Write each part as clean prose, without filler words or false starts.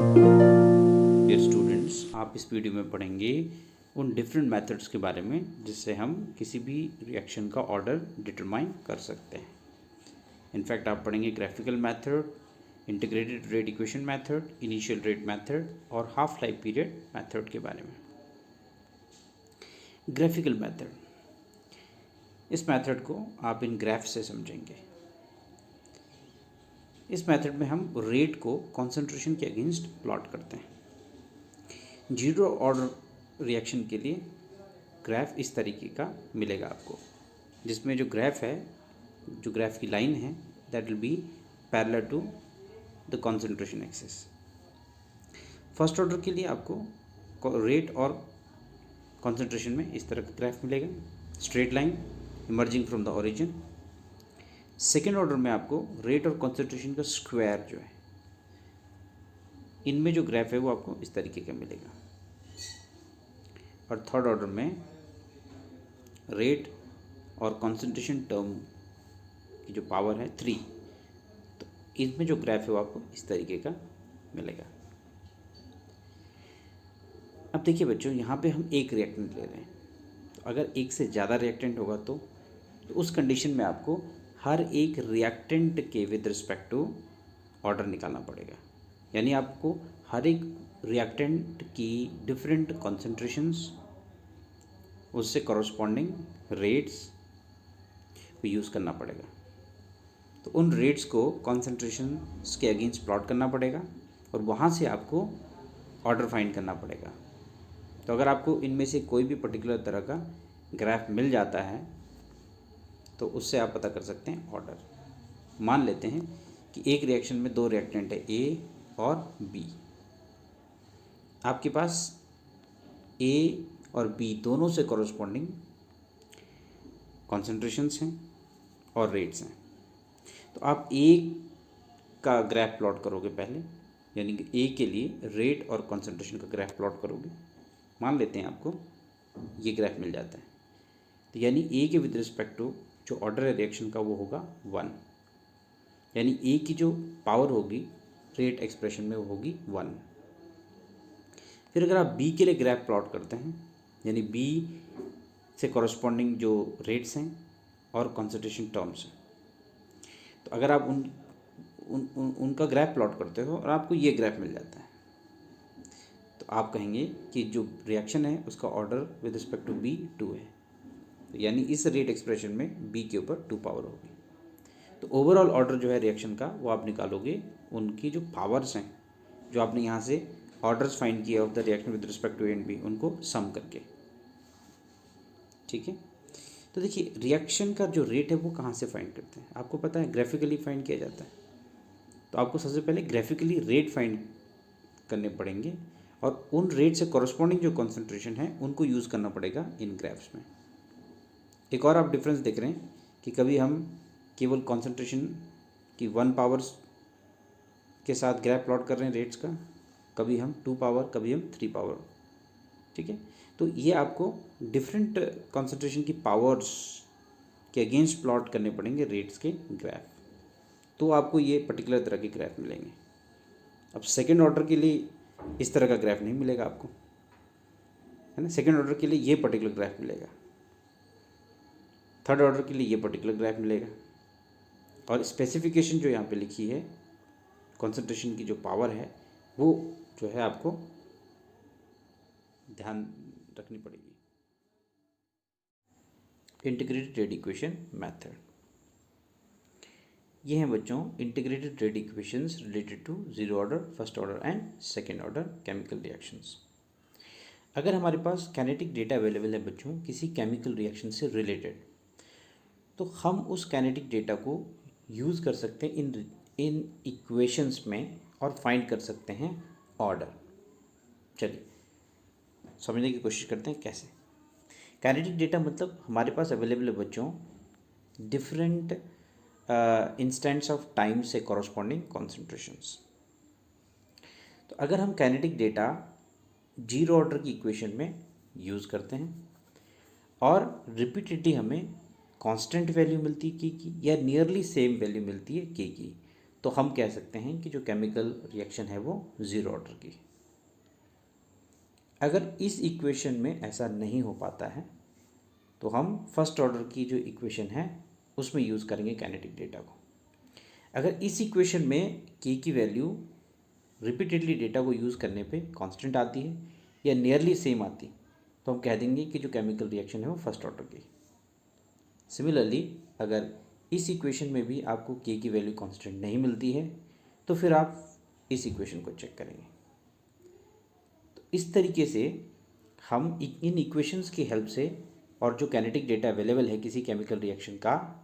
Dear students, आप इस video में पढ़ेंगे उन डिफरेंट मेथड्स के बारे में जिससे हम किसी भी रिएक्शन का ऑर्डर डिटरमाइन कर सकते हैं। इनफैक्ट आप पढ़ेंगे graphical method, integrated rate equation method, initial rate method और हाफ लाइफ पीरियड मेथड के बारे में। ग्राफिकल मेथड, इस मेथड को आप इन ग्राफ से समझेंगे। इस मेथड में हम रेट को कॉन्सेंट्रेशन के अगेंस्ट प्लॉट करते हैं। जीरो ऑर्डर रिएक्शन के लिए ग्राफ इस तरीके का मिलेगा आपको, जिसमें जो ग्राफ है, जो ग्राफ की लाइन है, that will be parallel to the concentration axis. First order के लिए आपको रेट और कॉन्सेंट्रेशन में इस तरह का ग्राफ मिलेगा, straight line emerging from the origin. Second order में आपको रेट और कॉन्सेंट्रेशन का स्क्वायर जो है, इनमें जो ग्राफ है वो आपको इस तरीके का मिलेगा। और थर्ड ऑर्डर में रेट और कॉन्सेंट्रेशन टर्म की जो पावर है 3, तो इसमें जो ग्राफ है वो आपको इस तरीके का मिलेगा। अब देखिए बच्चों, यहाँ पे हम एक रिएक्टेंट ले रहे हैं, तो अगर एक से ज़्यादा रिएक्टेंट होगा तो उस कंडीशन में आपको हर एक रिएक्टेंट के विद रिस्पेक्ट टू ऑर्डर निकालना पड़ेगा। यानी आपको हर एक रिएक्टेंट की डिफरेंट कॉन्सेंट्रेशंस, उससे कॉरस्पॉन्डिंग रेट्स को यूज़ करना पड़ेगा। तो उन रेट्स को कॉन्सेंट्रेशंस के अगेंस्ट प्लॉट करना पड़ेगा और वहाँ से आपको ऑर्डर फाइंड करना पड़ेगा। तो अगर आपको इनमें से कोई भी पर्टिकुलर तरह का ग्राफ मिल जाता है तो उससे आप पता कर सकते हैं ऑर्डर। मान लेते हैं कि एक रिएक्शन में दो रिएक्टेंट है, ए और बी। आपके पास ए और बी दोनों से कॉरस्पॉन्डिंग कॉन्सेंट्रेशंस हैं और रेट्स हैं। तो आप ए का ग्राफ प्लॉट करोगे पहले, यानी कि ए के लिए रेट और कॉन्सेंट्रेशन का ग्राफ प्लॉट करोगे। मान लेते हैं आपको ये ग्राफ मिल जाता है, तो यानी ए के विद रिस्पेक्ट टू जो ऑर्डर है रिएक्शन का वो होगा 1, यानी ए की जो पावर होगी रेट एक्सप्रेशन में वो होगी 1। फिर अगर आप बी के लिए ग्राफ प्लॉट करते हैं, यानी बी से कॉरस्पॉन्डिंग जो रेट्स हैं और कॉन्सेंट्रेशन टर्म्स हैं, तो अगर आप उनका ग्राफ प्लॉट करते हो और आपको ये ग्राफ मिल जाता है, तो आप कहेंगे कि जो रिएक्शन है उसका order with respect to B 2 है। तो यानी इस रेट एक्सप्रेशन में बी के ऊपर 2 पावर होगी। तो ओवरऑल ऑर्डर जो है रिएक्शन का वो आप निकालोगे उनकी जो पावर्स हैं, जो आपने यहाँ से ऑर्डर्स फाइंड किए of the reaction with respect to A and B, उनको सम करके। ठीक है, तो देखिए रिएक्शन का जो रेट है वो कहाँ से फाइंड करते हैं, आपको पता है ग्राफिकली फाइंड किया जाता है। तो आपको सबसे पहले ग्राफिकली रेट फाइंड करने पड़ेंगे और उन रेट से कॉरस्पॉन्डिंग जो कॉन्सेंट्रेशन है उनको यूज़ करना पड़ेगा इन ग्राफ्स में। एक और आप डिफरेंस देख रहे हैं कि कभी हम केवल कॉन्सेंट्रेशन की 1 पावर्स के साथ ग्राफ प्लॉट कर रहे हैं रेट्स का, कभी हम 2 पावर, कभी हम 3 पावर। ठीक है, तो ये आपको डिफरेंट कॉन्सेंट्रेशन की पावर्स के अगेंस्ट प्लॉट करने पड़ेंगे रेट्स के ग्राफ, तो आपको ये पर्टिकुलर तरह के ग्राफ मिलेंगे। अब सेकेंड ऑर्डर के लिए इस तरह का ग्राफ नहीं मिलेगा आपको, है ना। सेकेंड ऑर्डर के लिए ये पर्टिकुलर ग्राफ मिलेगा, थर्ड ऑर्डर के लिए ये पर्टिकुलर ग्राफ मिलेगा। और स्पेसिफिकेशन जो यहाँ पे लिखी है, कॉन्सेंट्रेशन की जो पावर है वो जो है आपको ध्यान रखनी पड़ेगी। इंटीग्रेटेड रेट इक्वेशन मेथड, ये हैं बच्चों integrated rate equations related to zero order, first order and second order chemical reactions. अगर हमारे पास कैनेटिक डेटा अवेलेबल है बच्चों किसी केमिकल रिएक्शन से रिलेटेड, तो हम उस कैनेटिक डेटा को यूज़ कर सकते हैं इन इक्वेशंस में और फाइंड कर सकते हैं ऑर्डर। चलिए समझने की कोशिश करते हैं कैसे। कैनेटिक डेटा मतलब हमारे पास अवेलेबल है बच्चों डिफरेंट इंस्टेंट्स ऑफ टाइम से कॉरस्पॉन्डिंग कॉन्सेंट्रेशंस। तो अगर हम कैनेटिक डेटा जीरो ऑर्डर की इक्वेशन में यूज़ करते हैं और रिपीटेडली हमें कांस्टेंट वैल्यू मिलती है के की या नियरली सेम वैल्यू मिलती है के की, तो हम कह सकते हैं कि जो केमिकल रिएक्शन है वो ज़ीरो ऑर्डर की है। अगर इस इक्वेशन में ऐसा नहीं हो पाता है तो हम फर्स्ट ऑर्डर की जो इक्वेशन है उसमें यूज़ करेंगे काइनेटिक डेटा को। अगर इस इक्वेशन में के की वैल्यू रिपीटेडली डेटा को यूज़ करने पे कांस्टेंट आती है या नियरली सेम आती, तो हम कह देंगे कि जो केमिकल रिएक्शन है वो फर्स्ट ऑर्डर की। सिमिलरली अगर इस इक्वेशन में भी आपको के की वैल्यू कांस्टेंट नहीं मिलती है तो फिर आप इस इक्वेशन को चेक करेंगे। तो इस तरीके से हम इन इक्वेशंस की हेल्प से और जो काइनेटिक डेटा अवेलेबल है किसी केमिकल रिएक्शन का,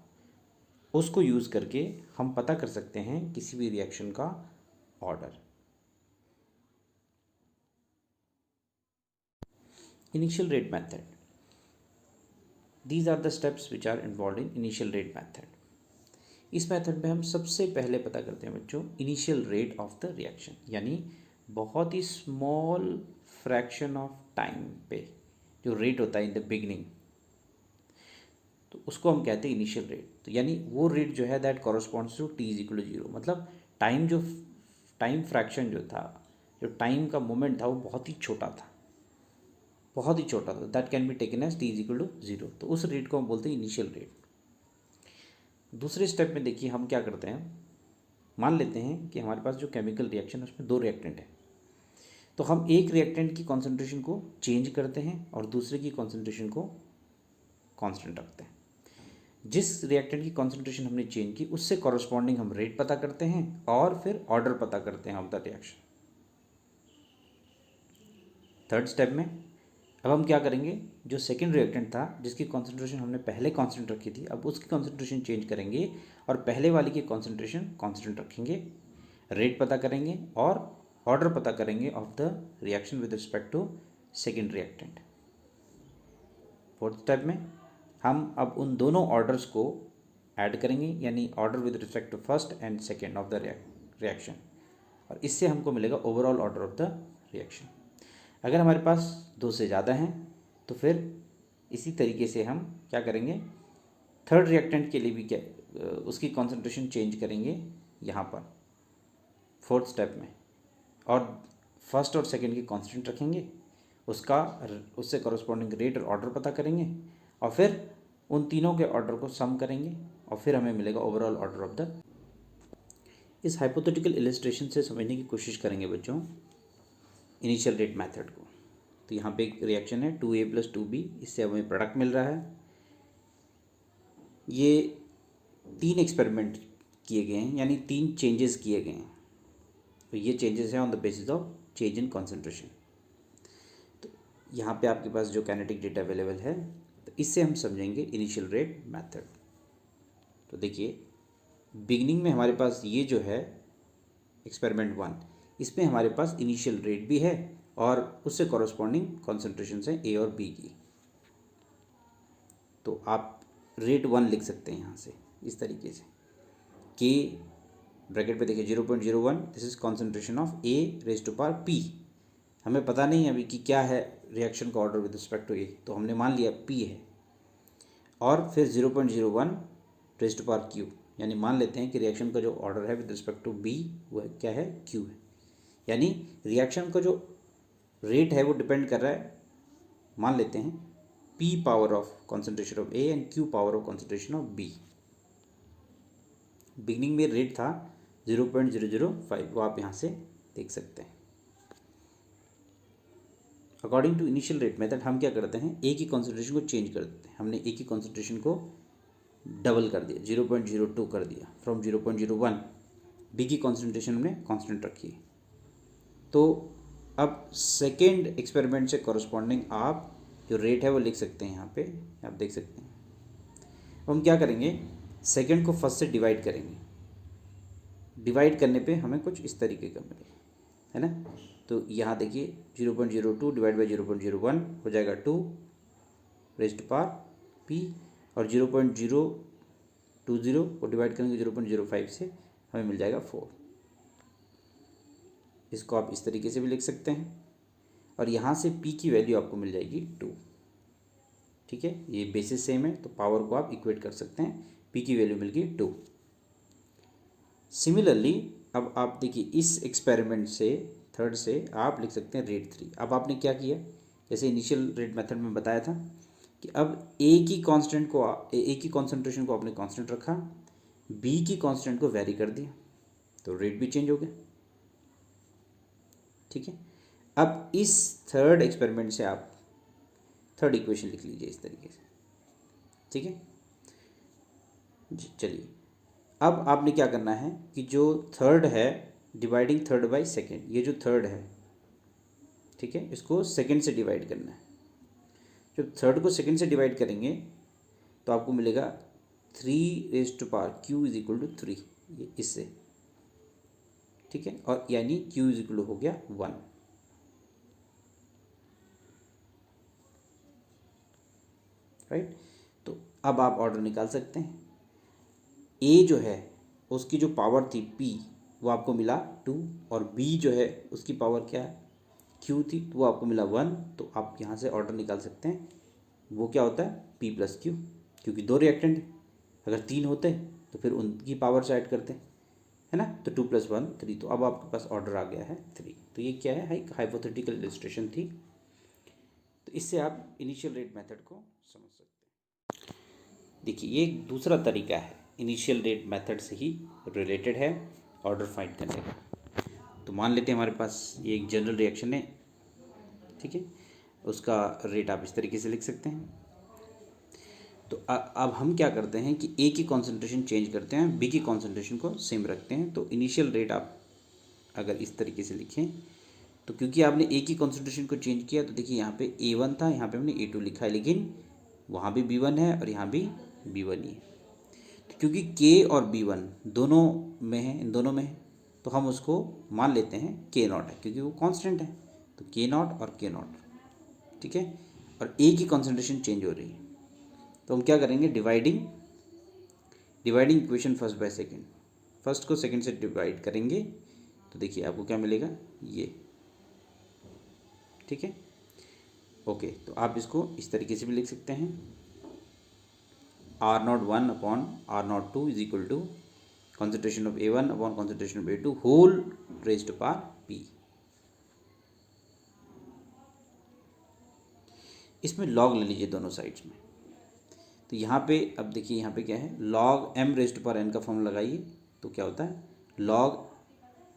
उसको यूज़ करके हम पता कर सकते हैं किसी भी रिएक्शन का order. Initial rate method, these are the steps which are involve in initial rate method. इस मेथड में हम सबसे पहले पता करते हैं बच्चों initial rate of the reaction, यानी बहुत ही स्मॉल फ्रैक्शन ऑफ टाइम पे जो रेट होता है इन द बिगनिंग, तो उसको हम कहते हैं इनिशियल रेट। तो यानी वो रेट जो है that corresponds to T is equal to zero, मतलब टाइम फ्रैक्शन जो था, जो टाइम का मोमेंट था वो बहुत ही छोटा था, बहुत ही छोटा था। That can be taken as T is equal to zero, तो उस रेट को हम बोलते हैं इनिशियल रेट। दूसरे स्टेप में देखिए हम क्या करते हैं, मान लेते हैं कि हमारे पास जो केमिकल रिएक्शन है उसमें दो रिएक्टेंट है, तो हम एक रिएक्टेंट की कॉन्सेंट्रेशन को चेंज करते हैं और दूसरे की कॉन्सेंट्रेशन को कांस्टेंट रखते हैं। जिस रिएक्टेंट की कॉन्सेंट्रेशन हमने चेंज की उससे कॉरस्पॉन्डिंग हम रेट पता करते हैं और फिर ऑर्डर पता करते हैं of the reaction. Third step में अब हम क्या करेंगे, जो सेकेंड रिएक्टेंट था जिसकी कॉन्सेंट्रेशन हमने पहले कांस्टेंट रखी थी, अब उसकी कॉन्सेंट्रेशन चेंज करेंगे और पहले वाली की कॉन्सेंट्रेशन कांस्टेंट रखेंगे, रेट पता करेंगे और ऑर्डर पता करेंगे of the reaction with respect to second reactant. Fourth step में हम अब उन दोनों ऑर्डर्स को ऐड करेंगे, यानी order with respect to first and second of the reaction, और इससे हमको मिलेगा overall order of the reaction. अगर हमारे पास दो से ज़्यादा हैं तो फिर इसी तरीके से हम क्या करेंगे, थर्ड रिएक्टेंट के लिए भी क्या उसकी कॉन्सेंट्रेशन चेंज करेंगे यहाँ पर फोर्थ स्टेप में, और फर्स्ट और सेकेंड की कांस्टेंट रखेंगे, उससे कॉरस्पॉन्डिंग रेट और ऑर्डर पता करेंगे और फिर उन तीनों के ऑर्डर को सम करेंगे और फिर हमें मिलेगा ओवरऑल ऑर्डर ऑफ द। इस हाइपोथेटिकल इलस्ट्रेशन से समझने की कोशिश करेंगे बच्चों इनिशियल रेट मेथड को। तो यहाँ पे एक रिएक्शन है 2A + 2B, इससे हमें प्रोडक्ट मिल रहा है। ये 3 एक्सपेरिमेंट किए गए हैं, यानी 3 चेंजेस किए गए हैं। तो ये चेंजेस हैं on the basis of change in concentration. तो यहाँ पे आपके पास जो काइनेटिक डेटा अवेलेबल है, तो इससे हम समझेंगे इनिशियल रेट मेथड। तो देखिए बिगिनिंग में हमारे पास ये जो है एक्सपेरिमेंट 1, इसमें हमारे पास इनिशियल रेट भी है और उससे कॉरस्पॉन्डिंग कॉन्सेंट्रेशन है A और B की। तो आप रेट 1 लिख सकते हैं यहाँ से इस तरीके से, K ब्रैकेट पे देखिए 0.01, this is concentration of A⁻P। हमें पता नहीं है अभी कि क्या है रिएक्शन का order with respect to A, तो हमने मान लिया P है, और फिर 0.01 Q, यानी मान लेते हैं कि रिएक्शन का जो ऑर्डर है विद रिस्पेक्ट टू B वह क्या है, Q है। यानी रिएक्शन का जो रेट है वो डिपेंड कर रहा है, मान लेते हैं P power of concentration of A and Q power of concentration of B। Beginning में रेट था 0.005, वो आप यहाँ से देख सकते हैं। According to initial rate method हम क्या करते हैं, A की कॉन्सेंट्रेशन को चेंज कर देते हैं। हमने A की कॉन्सेंट्रेशन को डबल कर दिया, 0.02 कर दिया फ्रॉम 0.01। B की कॉन्सेंट्रेशन हमने कांस्टेंट रखी है। तो अब सेकेंड एक्सपेरिमेंट से कॉरस्पॉन्डिंग आप जो रेट है वो लिख सकते हैं, यहाँ पे आप देख सकते हैं। हम क्या करेंगे, सेकेंड को फर्स्ट से डिवाइड करेंगे, डिवाइड करने पे हमें कुछ इस तरीके का मिलेगा, है ना। तो यहाँ देखिए 0.02 डिवाइड बाई 0.01 हो जाएगा 2⁻P, और 0.020 को डिवाइड करेंगे 0.05 से, हमें मिल जाएगा 4। इसको आप इस तरीके से भी लिख सकते हैं, और यहाँ से P की वैल्यू आपको मिल जाएगी 2। ठीक है, ये बेसिस सेम है तो पावर को आप इक्वेट कर सकते हैं। P की वैल्यू मिल गई 2। सिमिलरली अब आप देखिए इस एक्सपेरिमेंट से थर्ड से आप लिख सकते हैं रेट 3। अब आपने क्या किया, जैसे इनिशियल रेट मेथड में बताया था कि अब ए की कांस्टेंट को ए की कॉन्सेंट्रेशन को आपने कांस्टेंट रखा, बी की कांस्टेंट को वेरी कर दिया, तो रेट भी चेंज हो गया। ठीक है, अब इस थर्ड एक्सपेरिमेंट से आप थर्ड इक्वेशन लिख लीजिए इस तरीके से। ठीक है जी, चलिए अब आपने क्या करना है कि जो थर्ड है डिवाइडिंग थर्ड बाय सेकेंड, ये जो थर्ड है, ठीक है, इसको सेकेंड से डिवाइड करना है। जब थर्ड को सेकेंड से डिवाइड करेंगे तो आपको मिलेगा 3 q इज इक्वल टू 3, ये इससे। ठीक है, और यानी q इज इक्वल हो गया 1। राइट, तो अब आप ऑर्डर निकाल सकते हैं। a जो है उसकी जो पावर थी p वो आपको मिला 2, और b जो है उसकी पावर क्या है q थी, तो वो आपको मिला 1। तो आप यहाँ से ऑर्डर निकाल सकते हैं, वो क्या होता है p प्लस क्यू, क्योंकि दो रिएक्टेंट है, अगर 3 होते तो फिर उनकी पावर से ऐड करते, है ना, तो 2 + 1 3। तो अब आपके पास ऑर्डर आ गया है 3। तो ये क्या है, हाइपोथेटिकल इलस्ट्रेशन थी। तो इससे आप इनिशियल रेट मेथड को समझ सकते हैं। देखिए ये एक दूसरा तरीका है, इनिशियल रेट मेथड से ही रिलेटेड है ऑर्डर फाइंड करने का। तो मान लेते हैं हमारे पास ये एक जनरल रिएक्शन है, ठीक है, उसका रेट आप इस तरीके से लिख सकते हैं। तो अब हम क्या करते हैं कि ए की कॉन्सेंट्रेशन चेंज करते हैं, बी की कॉन्सेंट्रेशन को सेम रखते हैं। तो इनिशियल रेट आप अगर इस तरीके से लिखें, तो क्योंकि आपने ए की कॉन्सेंट्रेशन को चेंज किया, तो देखिए यहाँ पे A1 था, यहाँ पे हमने A2 लिखा है, लेकिन वहाँ भी B1 है और यहाँ भी B1 ही है। तो क्योंकि K और B1 दोनों में है, इन दोनों में है, तो हम उसको मान लेते हैं K0 है, क्योंकि वो कांस्टेंट है। तो K0 और K0, ठीक है, और A की कॉन्सेंट्रेशन चेंज हो रही है, तो हम क्या करेंगे, dividing equation first by second, first को सेकेंड से डिवाइड करेंगे, तो देखिए आपको क्या मिलेगा, ये। ठीक है, ओके, तो आप इसको इस तरीके से भी लिख सकते हैं, R01 upon R02 is equal to concentration of A1 upon concentration of A2 whole raised to power P। इसमें लॉग ले लीजिए दोनों साइड्स में। तो यहाँ पे अब देखिए, यहाँ पे क्या है, log m raised to power n का फॉर्मूला लगाइए, तो क्या होता है, log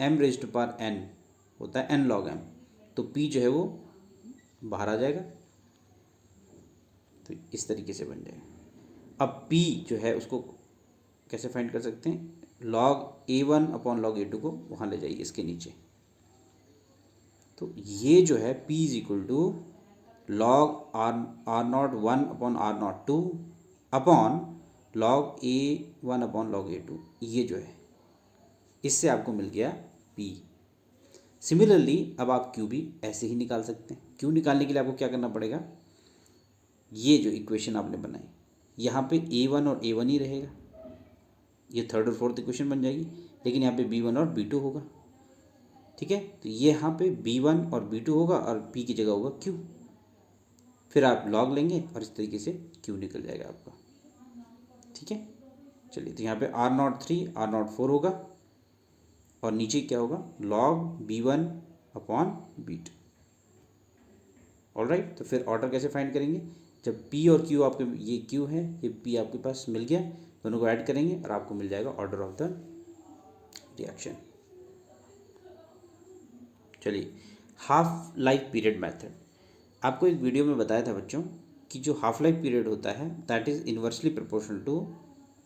m raised to power n होता है n log m। तो p जो है वो बाहर आ जाएगा, तो इस तरीके से बन जाएगा। अब p जो है उसको कैसे फाइंड कर सकते हैं, log A1 upon log A2 को वहाँ ले जाइए इसके नीचे। तो ये जो है p is equal to log R01 upon R02 upon log A1 upon log A2, ये जो है, इससे आपको मिल गया p। सिमिलरली अब आप q भी ऐसे ही निकाल सकते हैं। q निकालने के लिए आपको क्या करना पड़ेगा, ये जो इक्वेशन आपने बनाई, यहाँ पे A1 और A1 ही रहेगा, ये थर्ड और फोर्थ इक्वेशन बन जाएगी, लेकिन यहाँ पे B1 और B2 होगा। ठीक है, तो ये यहाँ पे B1 और B2 होगा और P की जगह होगा Q। फिर आप लॉग लेंगे और इस तरीके से Q निकल जाएगा आपका। ठीक है, चलिए, तो यहाँ पे R03 R04 होगा और नीचे क्या होगा, log B1 upon B2। Alright, तो फिर ऑर्डर कैसे फाइंड करेंगे, जब P और Q आपके, ये Q है, ये P आपके पास मिल गया, दोनों को ऐड करेंगे और आपको मिल जाएगा ऑर्डर ऑफ द रिएक्शन। चलिए, हाफ लाइफ पीरियड मेथड। आपको एक वीडियो में बताया था बच्चों कि जो हाफ लाइफ पीरियड होता है that is inversely proportional to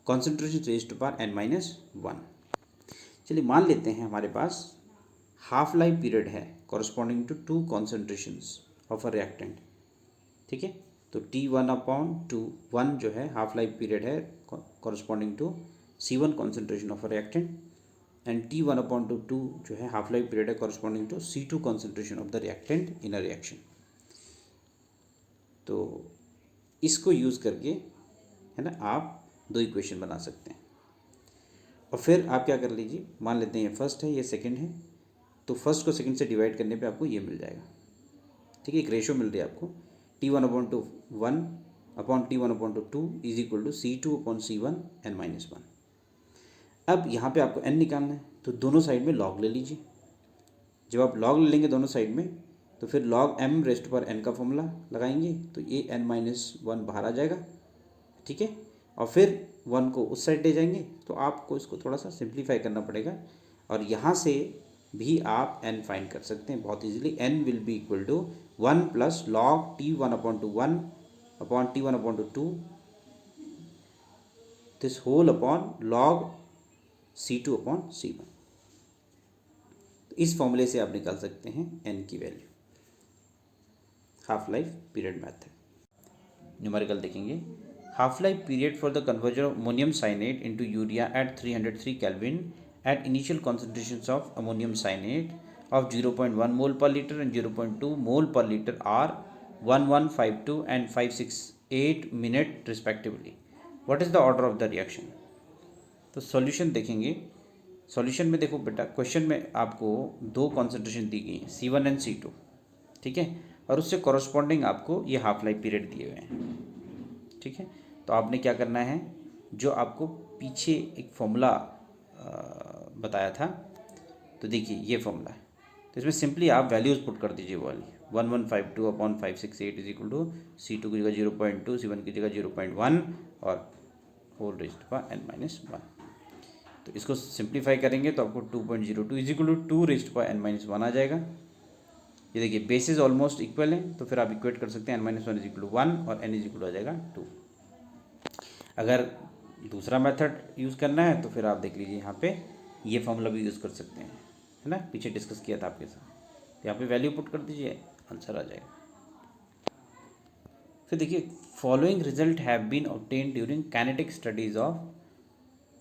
concentration raised to power n-1। चलिए मान लेते हैं हमारे पास हाफ लाइफ पीरियड है corresponding to 2 concentrations of a reactant. ठीक है, तो T1/2 जो है हाफ लाइफ पीरियड है corresponding to C1 concentration of a reactant, and T1/2 जो है हाफ लाइफ पीरियड है corresponding to C2 concentration of the reactant in a reaction. तो इसको यूज़ करके, है ना, आप दो इक्वेशन बना सकते हैं। और फिर आप क्या कर लीजिए, मान लेते हैं ये फर्स्ट है, ये सेकंड है, तो फर्स्ट को सेकंड से डिवाइड करने पे आपको ये मिल जाएगा। ठीक है, एक रेशो मिल रही है आपको, T1/2 1 upon T1/2 is equal to C2/C1 n-1। अब यहाँ पे आपको n निकालना है, तो दोनों साइड में log ले लीजिए। जब आप log ले लेंगे दोनों साइड में, तो फिर log m रेस्ट पर n का फॉर्मूला लगाएंगे, तो ये n-1 बाहर आ जाएगा, ठीक है। और फिर 1 को उस साइड ले जाएंगे, तो आपको इसको थोड़ा सा सिंप्लीफाई करना पड़ेगा, और यहाँ से भी आप n फाइंड कर सकते हैं बहुत easily. n will be equal to 1 plus log t1/1 upon t1/2 this whole upon log c2/c1। इस फॉर्मूले से आप निकाल सकते हैं n की value. Half life period method numerical देखेंगे। Half life period for the conversion of ammonium cyanate into urea at 303 kelvin at initial concentrations of ammonium cyanate of 0.1 mole per liter and 0.2 mole per liter are 1152 and 568 minute respectively. What is the order of the reaction? तो solution देखेंगे। Solution में देखो बेटा, question में आपको दो concentration दी गई हैं C1 एंड C2, ठीक है, और उससे कॉरस्पॉन्डिंग आपको ये हाफ लाइफ पीरियड दिए हुए हैं, ठीक है। तो आपने क्या करना है, जो आपको पीछे एक फॉर्मूला बताया था, तो देखिए ये फॉर्मूला है, तो इसमें सिंपली आप वैल्यूज़ पुट कर दीजिए वाली 1152/568 इज इक्वल टू C2 की जगह 0.2, C1 की जगह 0.1 और होल रेज्ड पर n-1। तो इसको सिंप्लीफाई करेंगे तो आपको 2.02 इज इक्वल टू 2 रेज्ड पर n-1 आ जाएगा। ये देखिए बेसिस ऑलमोस्ट इक्वल है, तो फिर आप इक्वेट कर सकते हैं n-1 इज इक्वल टू 1 और n इज इक्वल आ जाएगा 2। अगर दूसरा मेथड यूज़ करना है तो फिर आप देख लीजिए यहाँ पे ये फॉर्मूला भी यूज़ कर सकते हैं, है ना, पीछे डिस्कस किया था आपके साथ। यहाँ पे वैल्यू पुट कर दीजिए, आंसर आ जाएगा। फिर देखिए following result have been obtained during kinetic studies of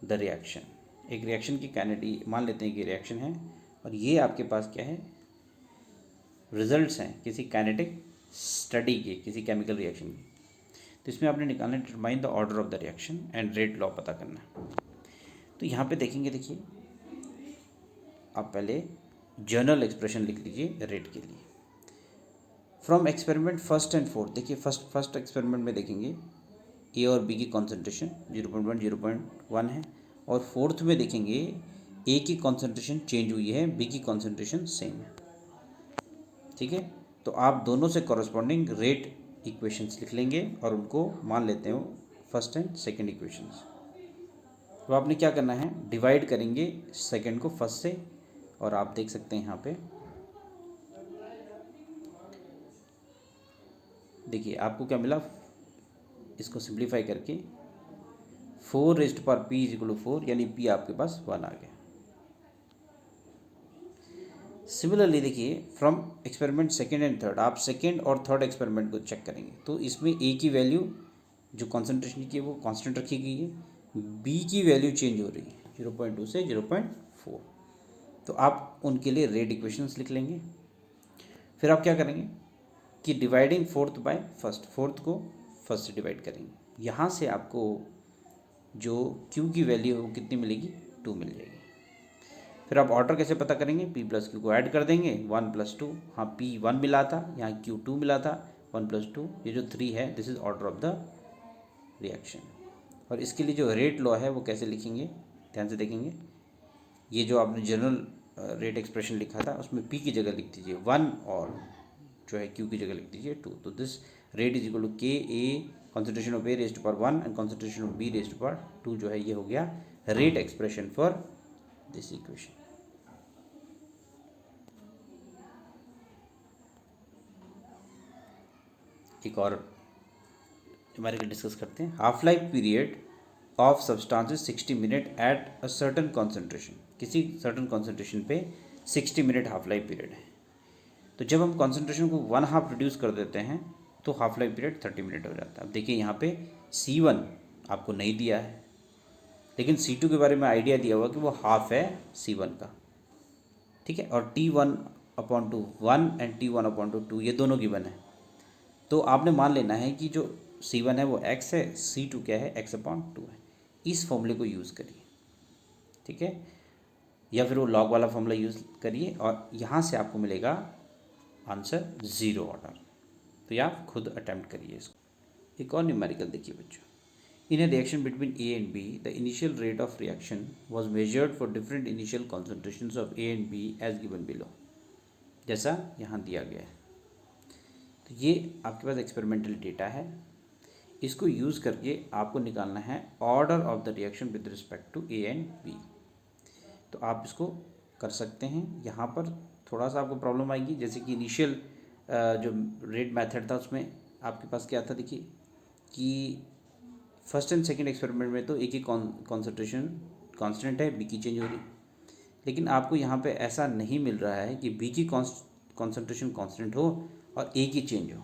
the reaction. एक रिएक्शन की काइनेटिक, मान लेते हैं कि रिएक्शन है और ये आपके पास क्या है, रिजल्ट्स हैं किसी काइनेटिक स्टडी के, किसी केमिकल रिएक्शन के। तो इसमें आपने निकालना है determine the order of the reaction and rate law पता करना है। तो यहाँ पे देखेंगे, देखिए आप पहले जर्नल एक्सप्रेशन लिख लीजिए रेट के लिए। From experiment first and fourth, देखिए फर्स्ट एक्सपेरिमेंट में देखेंगे ए और बी की कॉन्सेंट्रेशन 0.1 0.1 है, और फोर्थ में देखेंगे ए की कॉन्सेंट्रेशन चेंज हुई है, बी की कॉन्सेंट्रेशन सेम है, ठीक है। तो आप दोनों से कॉरस्पॉन्डिंग रेट इक्वेशंस लिख लेंगे और उनको मान लेते हो फर्स्ट एंड सेकंड इक्वेशंस। तो आपने क्या करना है, डिवाइड करेंगे सेकंड को फर्स्ट से, और आप देख सकते हैं यहाँ पे देखिए आपको क्या मिला, इसको सिंप्लीफाई करके 4 रेज्ड पर p इज इक्वल टू 4, यानी p आपके पास 1 आ गया। सिमिलरली देखिए from experiment second and third, आप सेकेंड और थर्ड एक्सपेरिमेंट को चेक करेंगे, तो इसमें ए की वैल्यू जो कॉन्सेंट्रेशन की है वो कांस्टेंट रखी गई है, बी की वैल्यू चेंज हो रही है 0.2 से 0.4। तो आप उनके लिए रेट इक्वेशंस लिख लेंगे। फिर आप क्या करेंगे कि dividing fourth by first, fourth को फर्स्ट से डिवाइड करेंगे। यहाँ से आपको जो Q की वैल्यू है वो कितनी मिलेगी, 2 मिल जाएगी। फिर आप ऑर्डर कैसे पता करेंगे, P प्लस Q को ऐड कर देंगे, 1 प्लस 2, हाँ P 1 मिला था, यहाँ Q 2 मिला था, 1 प्लस 2, ये जो 3 है this is order of the reaction. और इसके लिए जो रेट लॉ है वो कैसे लिखेंगे, ध्यान से देखेंगे। ये जो आपने जनरल रेट एक्सप्रेशन लिखा था उसमें P की जगह लिख दीजिए 1 और जो है Q की जगह लिख दीजिए 2। तो this rate is equal to K A concentration of A raised to power 1 and concentration of B raised to power 2, जो है ये हो गया rate expression for this equation. एक और हमारे को डिस्कस करते हैं। Half life period of substances 60 minute at a certain concentration, किसी सर्टन कॉन्सेंट्रेशन पे 60 मिनट हाफ लाइफ पीरियड है। तो जब हम कॉन्सेंट्रेशन को 1/2 रिड्यूस कर देते हैं तो हाफ लाइफ पीरियड 30 मिनट हो जाता है। अब देखिए यहाँ पे C1 आपको नहीं दिया है, लेकिन C2 के बारे में आइडिया दिया हुआ कि वो हाफ है C1 का, ठीक है, और T1/2 1 एंड T1/2 ये दोनों गिवन है। तो आपने मान लेना है कि जो C1 है वो x है, C2 क्या है, x/2 है। इस फॉर्मूले को यूज़ करिए, ठीक है, या फिर वो लॉग वाला फॉर्मूला यूज़ करिए और यहाँ से आपको मिलेगा आंसर 0 ऑर्डर। तो ये आप खुद अटैम्प्ट करिए इसको। एक और न्यूमेरिकल देखिए बच्चों, In a reaction between A and B, the initial rate of reaction was measured for different initial concentrations of A and B as given below. जैसा यहाँ दिया गया है. तो ये आपके पास एक्सपेरिमेंटल डेटा है. इसको यूज़ करके आपको निकालना है order of the reaction with respect to A and B. तो आप इसको कर सकते हैं. यहाँ पर थोड़ा सा आपको प्रॉब्लम आएगी, जैसे कि इनिशियल जो रेट मेथड था उसमें आपके पास क्या था, देखिए कि फर्स्ट एंड सेकंड एक्सपेरिमेंट में तो एक ही कॉन्सेंट्रेशन कांस्टेंट है, बी की चेंज हो रही. लेकिन आपको यहाँ पे ऐसा नहीं मिल रहा है कि बी की कॉन्सेंट्रेशन कांस्टेंट हो और ए की चेंज हो.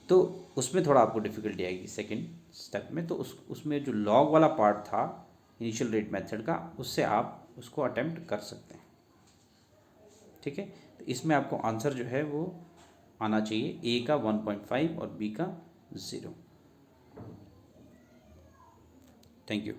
तो उसमें थोड़ा आपको डिफ़िकल्टी आएगी सेकंड स्टेप में. तो उसमें जो लॉग वाला पार्ट था इनिशियल रेट मेथड का, उससे आप उसको अटेम्प्ट कर सकते हैं. ठीक है. तो इसमें आपको आंसर जो है वो आना चाहिए ए का 1.5 और बी का 0. Thank you.